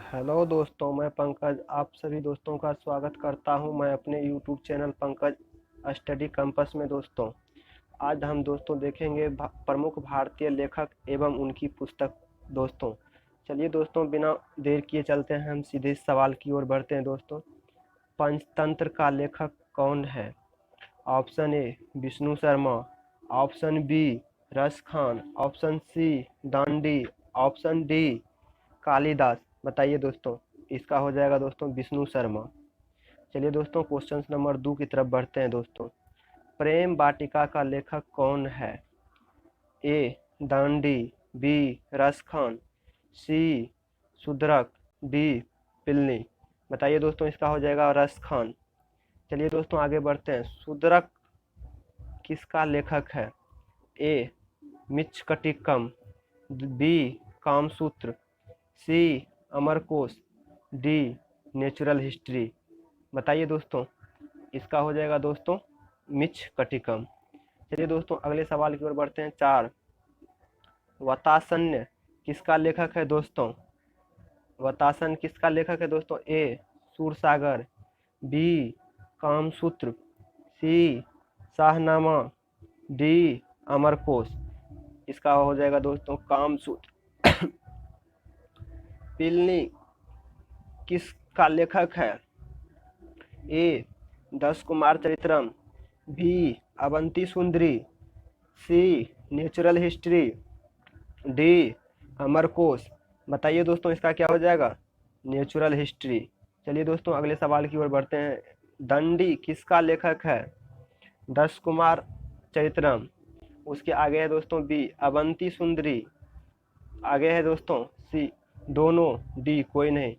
Hello दोस्तों, मैं पंकज आप सभी दोस्तों का स्वागत करता हूं मैं अपने YouTube channel Pankaj study campus में। दोस्तों, आज हम दोस्तों देखेंगे प्रमुख भारतीय लेखक एवं उनकी पुस्तक। दोस्तों, चलिए दोस्तों, बिना देर किए चलते हैं, हम सीधे सवाल की ओर बढ़ते हैं। दोस्तों, पंचतंत्र का लेखक कौन है? Option A Vishnu Sharma, option B Ras Khan, option C Dandi, option D Kalidas. बताइए दोस्तों, इसका हो जाएगा दोस्तों विष्णु शर्मा। चलिए दोस्तों, क्वेश्चन नंबर 2 की तरफ बढ़ते हैं। दोस्तों, प्रेम वाटिका का लेखक कौन है? ए दांडी, बी रस खान, सी शूद्रक, डी पिलनी। बताइए दोस्तों, इसका हो जाएगा रस खान। चलिए दोस्तों, आगे बढ़ते हैं। शूद्रक किसका लेखक है? ए मिच्छकटिकम, बी कामसूत्र, सी अमरकोश, डी नेचुरल हिस्ट्री। बताइए दोस्तों, इसका हो जाएगा दोस्तों मिच्छकटिकम। चलिए दोस्तों, अगले सवाल की ओर बढ़ते हैं। 4, वतासन्य किसका लेखक है? दोस्तों, वतासन किसका लेखक है? दोस्तों, A Sursagar, B Kamasutra, C Shahnama, D Amarkosh. इसका हो जाएगा दोस्तों कामसूत्र। पिलनी किसका लेखक है? A 10 Kumar Charitram, B Avanti Sundari, C natural history, D Amarkosh. बताइए दोस्तों, इसका क्या हो जाएगा? Natural history. चलिए दोस्तों, अगले सवाल की ओर बढ़ते हैं। दंडी किसका लेखक है? 10 कुमार चरित्रम, उसके आगे है दोस्तों बी अवंती सुंदरी, आगे है दोस्तों सी दोनों, डी कोई नहीं।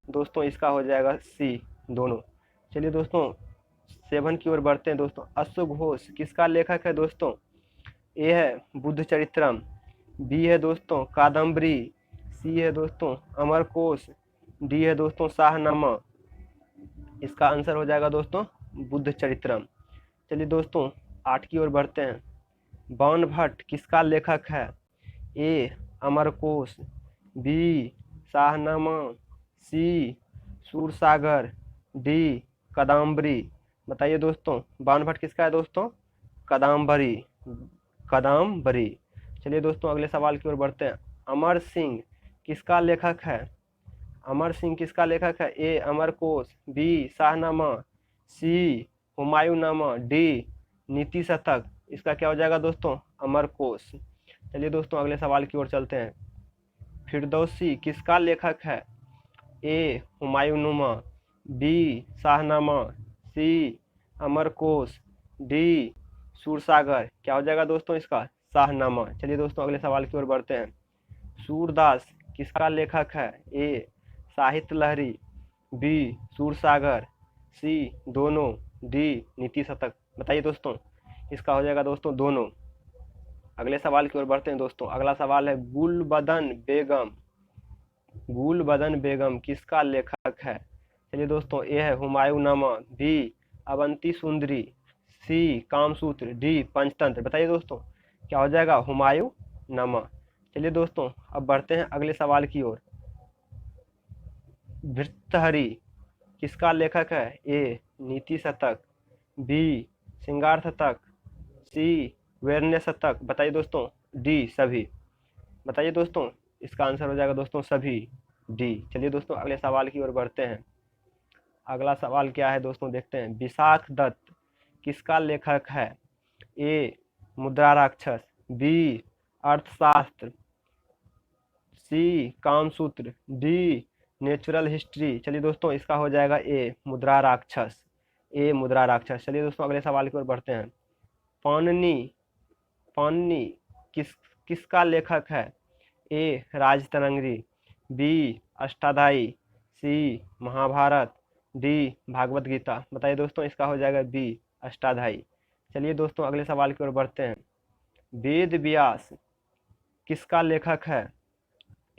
दोस्तों, इसका हो जाएगा सी दोनों। चलिए दोस्तों, 7 की ओर बढ़ते हैं। दोस्तों, अश्वघोष किसका लेखक है? दोस्तों, ए है बुद्ध चरित्रम, बी है दोस्तों कादम्बरी, सी है दोस्तों अमरकोश, डी है दोस्तों शाहनामा। इसका आंसर हो जाएगा दोस्तों बुद्ध चरित्रम। चलिए दोस्तों, 8 की ओर बढ़ते हैं। बाणभट्ट किसका लेखक है? ए अमरकोश, बी शाहनामा, सी सूरसागर, डी कादम्बरी। बताइए दोस्तों, बाणभट्ट किसका है? दोस्तों कादम्बरी, कादम्बरी। चलिए दोस्तों, अगले सवाल की ओर बढ़ते हैं। अमर सिंह किसका लेखक है? अमर सिंह किसका लेखक है? ए अमरकोश, बी शाहनामा, सी हुमायूंनामा, डी नीति शतक। इसका क्या हो जाएगा दोस्तों? अमरकोश। चलिए दोस्तों, अगले सवाल की ओर चलते हैं। फिरदौसी किसका लेखक है? ए हुमायूंनामा, बी शाहनामा, सी अमरकोश, डी सूरसागर। क्या हो जाएगा दोस्तों इसका? शाहनामा। चलिए दोस्तों, अगले सवाल की ओर बढ़ते हैं। सूरदास किसका लेखक है? ए साहित्य लहरी, बी सूरसागर, सी दोनों, डी नीति शतक। बताइए दोस्तों, इसका हो जाएगा दोस्तों दोनों। अगले सवाल की ओर बढ़ते हैं। दोस्तों, अगला सवाल है गुलबदन बेगम। गुलबदन बेगम किसका लेखक है? चलिए दोस्तों, ए है हुमायूंनामा, बी अवंती सुंदरी, सी कामसूत्र, डी पंचतंत्र। बताइए दोस्तों, क्या हो जाएगा? हुमायूंनामा। चलिए दोस्तों, अब बढ़ते हैं अगले सवाल की ओर। भर्तृहरि किसका लेखक है? ए नीति शतक, बी श्रृंगार शतक, सी वैरण्य शतक। बताइए दोस्तों, डी सभी। बताइए दोस्तों, इसका आंसर हो जाएगा दोस्तों सभी, डी। चलिए दोस्तों, अगले सवाल की ओर बढ़ते हैं। अगला सवाल क्या है दोस्तों, देखते हैं। विशाख दत्त किसका लेखक है? ए मुद्रा राक्षस, बी अर्थशास्त्र, सी कामसूत्र, डी नेचुरल हिस्ट्री। चलिए दोस्तों, इसका हो जाएगा ए मुद्रा राक्षस, ए मुद्रा राक्षस। चलिए दोस्तों, अगले सवाल की ओर बढ़ते हैं। पाणिनि, पाणिनि किस किसका लेखक है? ए राजतरंगी, बी अष्टाध्यायी, सी महाभारत, डी भागवत गीता। बताइए दोस्तों, इसका हो जाएगा बी अष्टाध्यायी। चलिए दोस्तों, अगले सवाल की ओर बढ़ते हैं। वेद व्यास किसका लेखक है?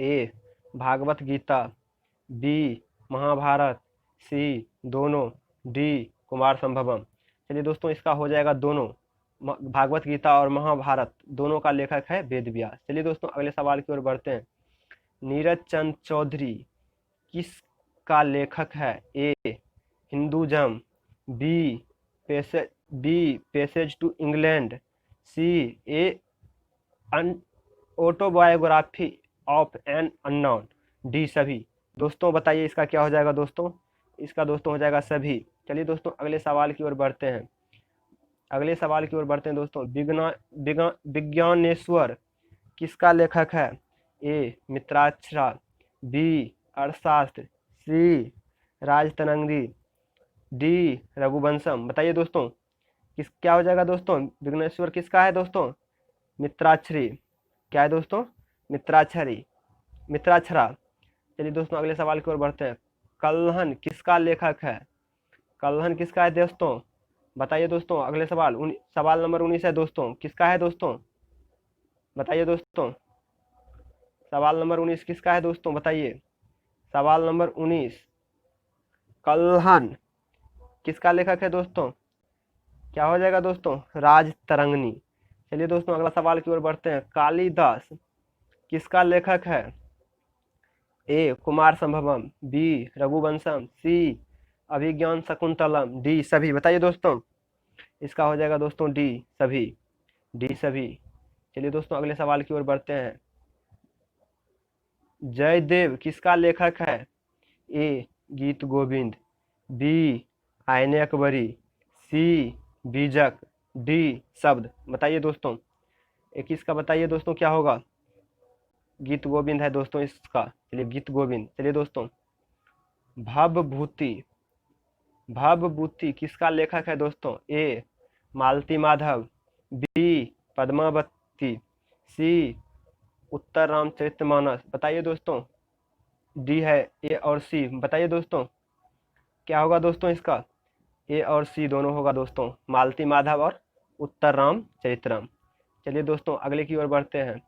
ए भागवत गीता, बी महाभारत, सी दोनों, डी कुमार संभवम। चलिए दोस्तों, इसका हो जाएगा दोनों। भागवत गीता और महाभारत दोनों का लेखक है वेद व्यास। चलिए दोस्तों, अगले सवाल की ओर बढ़ते हैं। नीरज चंद चौधरी किसका लेखक है? A Hinduism, B passage to England, C a autobiography of an unknown, D सभी। दोस्तों बताइए इसका क्या हो जाएगा दोस्तों? इसका दोस्तों हो जाएगा सभी। चलिए दोस्तों अगले सवाल की ओर बढ़ते हैं। अगले सवाल की ओर बढ़ते हैं दोस्तों। विज्ञानेश्वर किसका लेखक है? ए मित्राक्षरा, बी अर्थशास्त्र, सी राजतरंगी, डी रघुवंशम। बताइए दोस्तों किस क्या हो जाएगा दोस्तों? विघ्नेश्वर किसका है दोस्तों? मित्राक्षरी। क्या है दोस्तों? मित्राक्षरी, मित्राक्षरा। चलिए दोस्तों अगले सवाल की ओर बढ़ते हैं। कल्हन किसका लेखक है? कल्हन किसका है दोस्तों? बताइए दोस्तों अगले सवाल सवाल नंबर 19 है दोस्तों। किसका है दोस्तों? बताइए दोस्तों सवाल नंबर 19 किसका है दोस्तों? बताइए सवाल नंबर 19। कल्हन किसका लेखक है दोस्तों? क्या हो जाएगा दोस्तों? राजतरंगिणी। चलिए दोस्तों अगला सवाल की ओर बढ़ते हैं। कालिदास किसका लेखक है? ए कुमार संभवम, बी रघुवंशम, सी अभिज्ञान शकुंतलम, डी सभी। बताइए दोस्तों इसका हो जाएगा दोस्तों डी सभी, डी सभी। चलिए दोस्तों अगले सवाल की ओर बढ़ते हैं। जयदेव किसका लेखक है? ए गीत गोविंद, बी आईने अकबरी, सी बीजक, डी शब्द। बताइए दोस्तों एक इसका बताइए दोस्तों क्या होगा? गीत गोविंद है दोस्तों इसका। चलिए गीत गोविंद। चलिए दोस्तों भवभूति, भवभूति किसका लेखक है दोस्तों? ए मालती माधव, बी पद्मावती, सी उत्तर रामचरितमानस। बताइए दोस्तों डी है ए और सी। बताइए दोस्तों क्या होगा दोस्तों इसका? ए और सी दोनों होगा दोस्तों, मालती माधव और उत्तर रामचरितम। चलिए दोस्तों अगले की ओर बढ़ते हैं।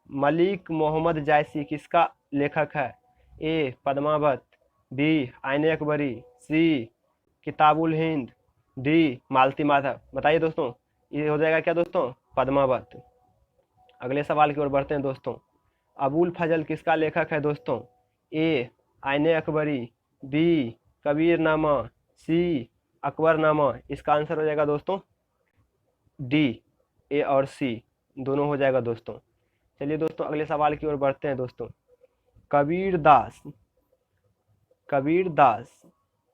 मलिक मोहम्मद जायसी किसका लेखक है? ए पद्मावत, बी आईने अकबरी, सी किताबुल हिंद, डी मालती माधव। बताइए दोस्तों ये हो जाएगा क्या दोस्तों? पद्मावत। अगले सवाल की ओर बढ़ते हैं दोस्तों। अबुल फजल किसका लेखक है दोस्तों? ए आईने अकबरी, बी कबीरनामा, सी अकबरनामा। इसका आंसर हो जाएगा दोस्तों डी ए और सी दोनों हो जाएगा दोस्तों। चलिए दोस्तों अगले सवाल की ओर बढ़ते हैं दोस्तों। कबीरदास, कबीरदास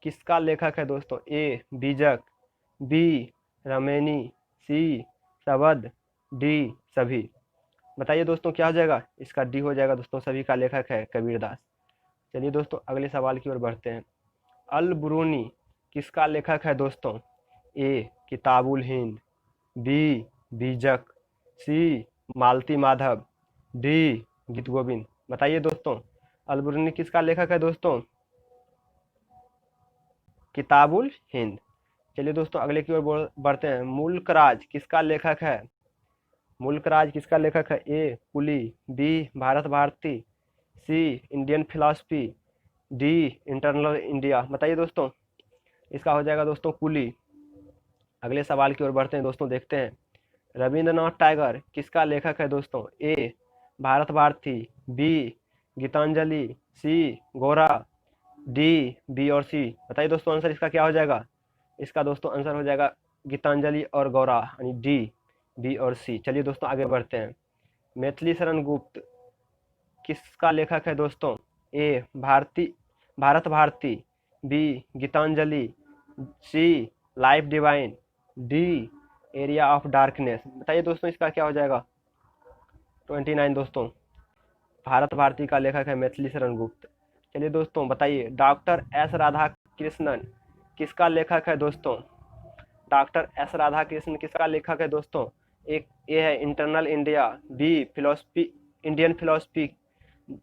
किसका लेखक है दोस्तों? ए बीजक, बी रमेनी, सी शबद, डी सभी। बताइए दोस्तों क्या हो जाएगा? इसका डी हो जाएगा दोस्तों, सभी का लेखक है कबीरदास। चलिए दोस्तों अगले सवाल की ओर बढ़ते हैं। अल बुरूनी किसका लेखक है दोस्तों? ए किताबुल हिंद, बी बीजक, सी मालती माधव, डी गीत गोविंद। बताइए दोस्तों अल बुरूनी किसका लेखक है दोस्तों? किताबुल हिंद। चलिए दोस्तों अगले की ओर बढ़ते हैं। मुल्क राज किसका लेखक है? मुल्क राज किसका लेखक है? A coolie, B Bharat Bharati, C Indian philosophy, D internal India. बताइए दोस्तों इसका हो जाएगा दोस्तों कुली। अगले सवाल की ओर बढ़ते हैं दोस्तों। देखते हैं रविंद्रनाथ टैगोर किसका लेखक है दोस्तों? ए भारत भारती, बी गीतांजलि, सी गोरा, डी बी और सी। बताइए दोस्तों आंसर इसका क्या हो जाएगा? इसका दोस्तों आंसर हो जाएगा गीतांजलि और गौरा, यानी डी बी और सी। चलिए दोस्तों आगे बढ़ते हैं। मैथिली शरण गुप्त किसका लेखक है दोस्तों? A Bharat Bharati, B Gitanjali, C life divine, D area of darkness. बताइए दोस्तों इसका क्या हो जाएगा? 29 दोस्तों भारत भारती का लेखक है मैथिली शरण गुप्त। चलिए दोस्तों बताइए डॉक्टर एस राधा कृष्णन किसका लेखक है दोस्तों? डॉक्टर एस राधा कृष्णन किसका लेखक है दोस्तों? एक ए है internal India, B philosophy Indian philosophy,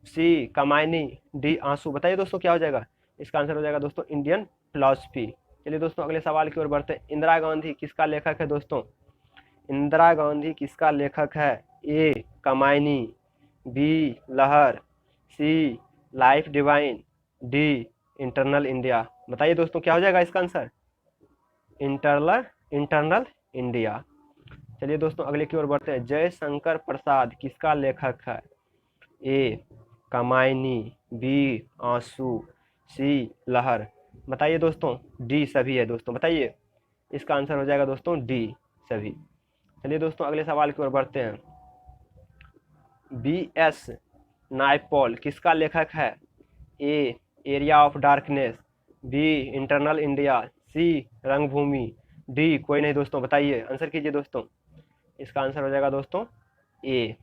C Kamayani, D Aansu. बताइए दोस्तों क्या हो जाएगा? इसका आंसर हो जाएगा दोस्तों इंडियन फिलोसफी। चलिए दोस्तों अगले सवाल की ओर बढ़ते हैं। इंदिरा गांधी किसका लेखक है दोस्तों? इंदिरा गांधी किसका लेखक है? ए Kamayani, B Lahar, C life divine, D internal India. बताइए दोस्तों क्या हो जाएगा इसका आंसर? Internal India. चलिए दोस्तों अगले की ओर बढ़ते हैं। जयशंकर प्रसाद किसका लेखक है? ए कामायनी, बी आंसू, सी लहर। बताइए दोस्तों, डी सभी है दोस्तों, बताइए। इसका आंसर हो जाएगा दोस्तों डी सभी। चलिए दोस्तों अगले सवाल की ओर बढ़ते हैं। बी एस नायपॉल किसका लेखक है? A area of darkness, B internal India, C Rangbhoomi, D कोई नहीं दोस्तों, बताइए, आंसर कीजिए दोस्तों। इसका आंसर हो जाएगा दोस्तों ए।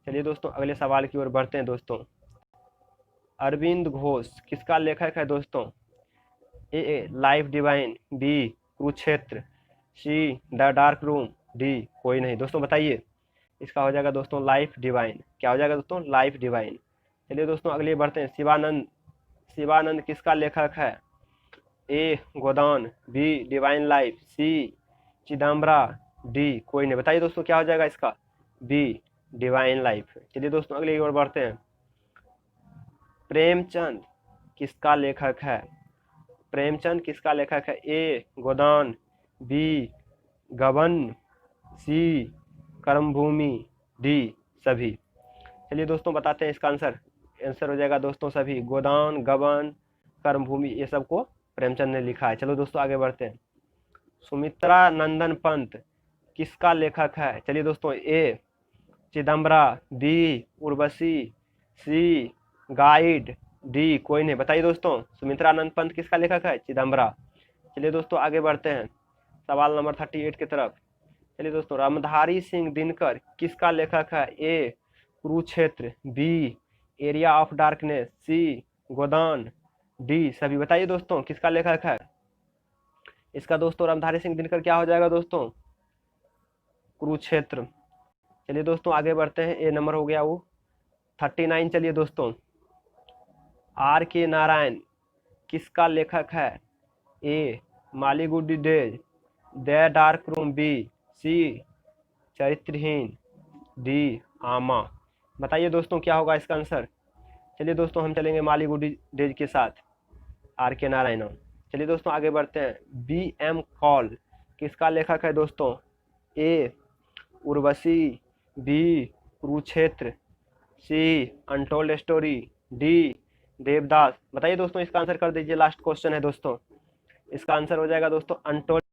चलिए दोस्तों अगले सवाल की ओर बढ़ते हैं दोस्तों। अरविंद घोष किसका लेखक है दोस्तों? A life divine, B Kurukshetra, C the dark room, D कोई नहीं दोस्तों, बताइए। इसका हो जाएगा दोस्तों लाइफ डिवाइन। क्या हो जाएगा दोस्तों? Life divine. चलिए दोस्तों अगले बढ़ते हैं। शिवानंद, शिवानंद किसका लेखक है? A Godan, B divine life, C Chidambara, D कोई नहीं, बताइए दोस्तों क्या हो जाएगा इसका? B divine life. चलिए दोस्तों अगले की ओर बढ़ते हैं। प्रेमचंद किसका लेखक है? प्रेमचंद किसका लेखक है? ए गोदान, बी गबन, सी कर्मभूमि, डी सभी। चलिए दोस्तों बताते हैं इसका आंसर। आंसर हो जाएगा दोस्तों सभी, गोदान, गबन, कर्मभूमि, ये सबको प्रेमचंद ने लिखा है। चलो दोस्तों आगे बढ़ते हैं। सुमित्रा नंदन पंत किसका लेखक है? चलिए दोस्तों, ए चिदम्बरा, बी उर्वशी, सी गाइड, डी कोई नहीं, बताइए दोस्तों। सुमित्रानंद पंत किसका लेखक है? चिदम्बरा। चलिए दोस्तों आगे बढ़ते हैं सवाल नंबर 38 की तरफ। चलिए दोस्तों, रामधारी सिंह दिनकर किसका लेखक है? A Kurukshetra, B area of darkness, C Godaan, D सभी। बताइए दोस्तों किसका लेखक है? इसका दोस्तों रामधारी सिंह दिनकर क्या हो जाएगा दोस्तों? कुरुक्षेत्र। चलिए दोस्तों आगे बढ़ते हैं। ए नंबर हो गया वो 39। चलिए दोस्तों, आर के नारायण किसका लेखक है? A Malgudi days, the dark room, B C Charitraheen, D Aama. बताइए दोस्तों क्या होगा इसका आंसर? चलिए दोस्तों हम चलेंगे मालीगुडी डेज के साथ, आर के नारायण। चलिए दोस्तों आगे बढ़ते हैं। बी एम कॉल किसका लेखक है दोस्तों? ए उर्वशी, बी कुरुक्षेत्र, सी अनटोल्ड स्टोरी, डी देवदास। बताइए दोस्तों इसका आंसर कर दीजिए। लास्ट क्वेश्चन है दोस्तों, इसका आंसर हो जाएगा दोस्तों अनटोल्ड